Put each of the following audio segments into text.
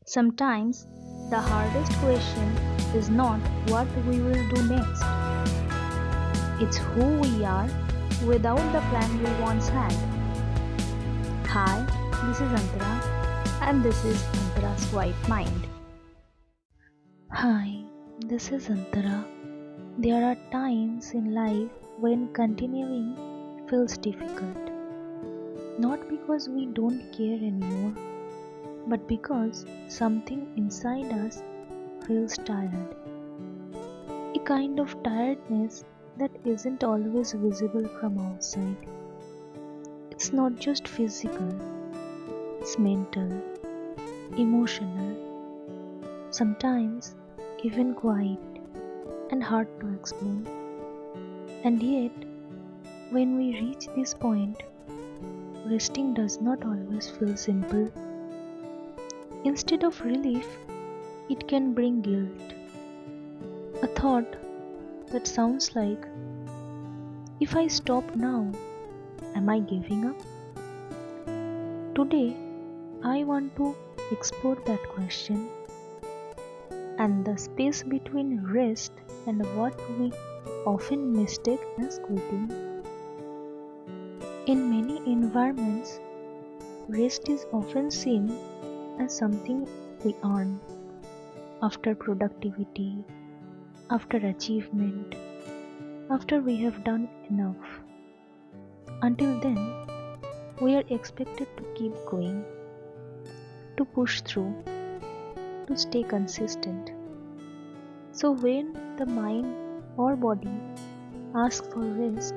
Sometimes the hardest question is not what we will do next, it's who we are without the plan we once had. Hi, this is Antara, and this is Antara's Quiet Mind. Hi, this is Antara. There are times in life when continuing feels difficult, not because we don't care anymore, but because something inside us feels tired. A kind of tiredness that isn't always visible from outside. It's not just physical, it's mental, emotional, sometimes even quiet and hard to explain. And yet, when we reach this point, resting does not always feel simple. Instead of relief, it can bring guilt. A thought that sounds like, if I stop now, am I giving up? Today, I want to explore that question and the space between rest and what we often mistake as quitting. In many environments, rest is often seen as something we earn after productivity, after achievement, after we have done enough. Until then, we are expected to keep going, to push through, to stay consistent. So when the mind or body asks for rest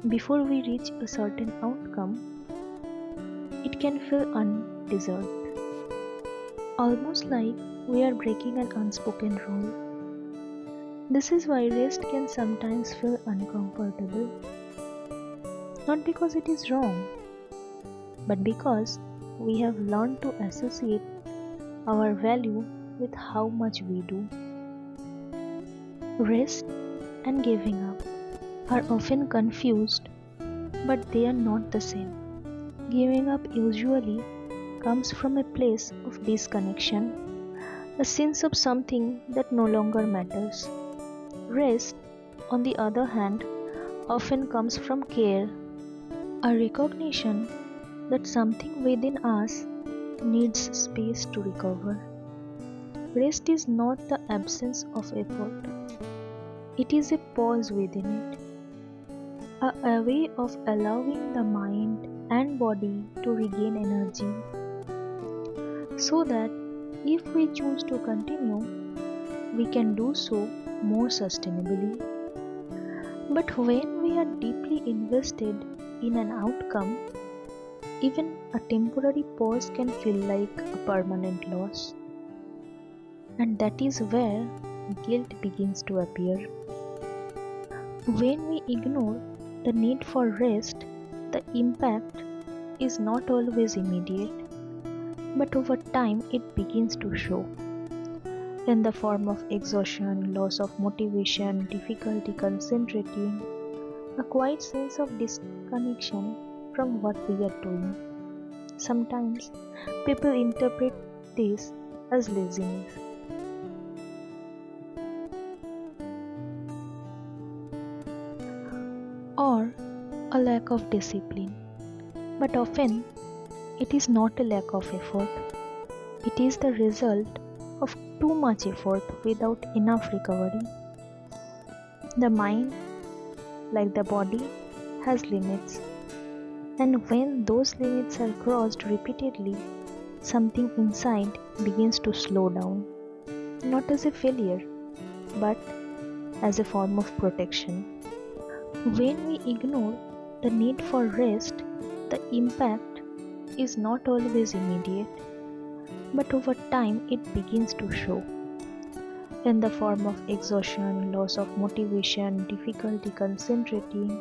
before we reach a certain outcome, it can feel undeserved. Almost like we are breaking an unspoken rule. This is why rest can sometimes feel uncomfortable. Not because it is wrong, but because we have learned to associate our value with how much we do. Rest and giving up are often confused, but they are not the same. Giving up usually comes from a place of disconnection, a sense of something that no longer matters. Rest, on the other hand, often comes from care, a recognition that something within us needs space to recover. Rest is not the absence of effort, it is a pause within it, a way of allowing the mind and body to regain energy so that if we choose to continue, we can do so more sustainably. But when we are deeply invested in an outcome, even a temporary pause can feel like a permanent loss. And that is where guilt begins to appear. When we ignore the need for rest, the impact is not always immediate, but over time it begins to show in the form of exhaustion, loss of motivation, difficulty concentrating, a quiet sense of disconnection from what we are doing. Sometimes people interpret this as laziness, or a lack of discipline, but often it is not a lack of effort. It is the result of too much effort without enough recovery. The mind, like the body, has limits, and when those limits are crossed repeatedly, something inside begins to slow down, not as a failure, but as a form of protection. When we ignore the need for rest, the impact is not always immediate, but over time it begins to show in the form of exhaustion, loss of motivation, difficulty concentrating,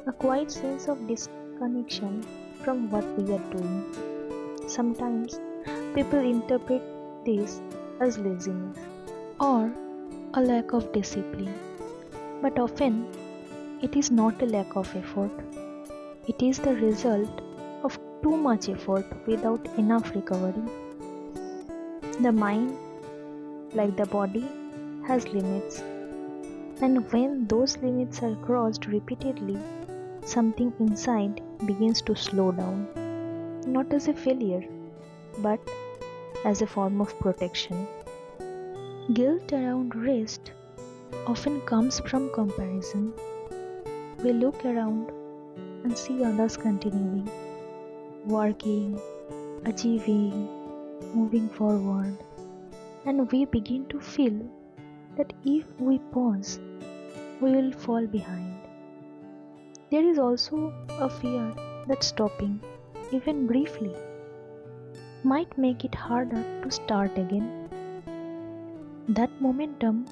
a quiet sense of disconnection from what we are doing. Sometimes people interpret this as laziness, or a lack of discipline, but often it is not a lack of effort. It is the result of too much effort without enough recovery. The mind, like the body, has limits, and when those limits are crossed repeatedly, something inside begins to slow down, not as a failure, but as a form of protection. Guilt around rest often comes from comparison. We look around and see others continuing, working, achieving, moving forward, and we begin to feel that if we pause, we will fall behind. There is also a fear that stopping, even briefly, might make it harder to start again. That momentum,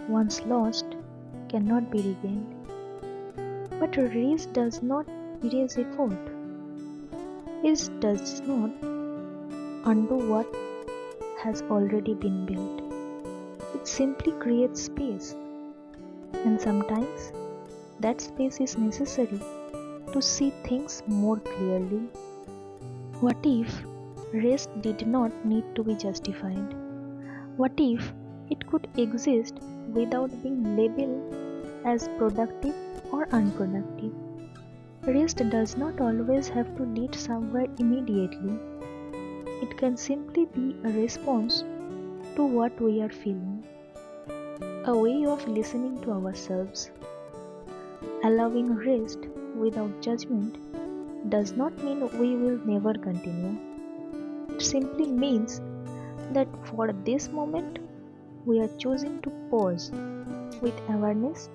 once lost, cannot be regained. But rest does not erase effort. It does not undo what has already been built. It simply creates space, and sometimes that space is necessary to see things more clearly. What if rest did not need to be justified? What if it could exist without being labeled as productive or unproductive? Rest does not always have to lead somewhere immediately. It can simply be a response to what we are feeling, a way of listening to ourselves. Allowing rest without judgment does not mean we will never continue. It simply means that for this moment, we are choosing to pause with awareness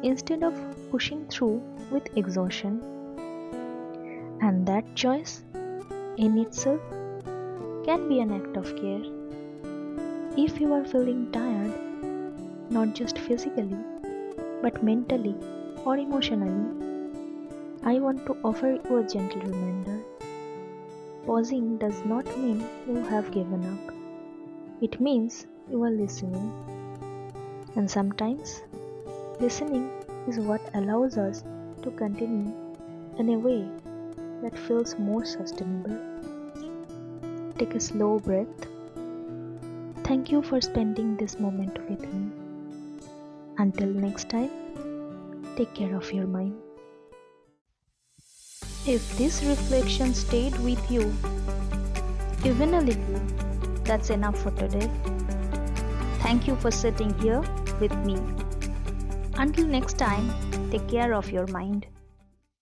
instead of pushing through with exhaustion. And that choice in itself can be an act of care. If you are feeling tired, not just physically, but mentally or emotionally, I want to offer you a gentle reminder. Pausing does not mean you have given up. It means you are listening. And sometimes, listening is what allows us to continue in a way that feels more sustainable. Take a slow breath. Thank you for spending this moment with me. Until next time, take care of your mind. If this reflection stayed with you, even a little, that's enough for today. Thank you for sitting here with me. Until next time, take care of your mind.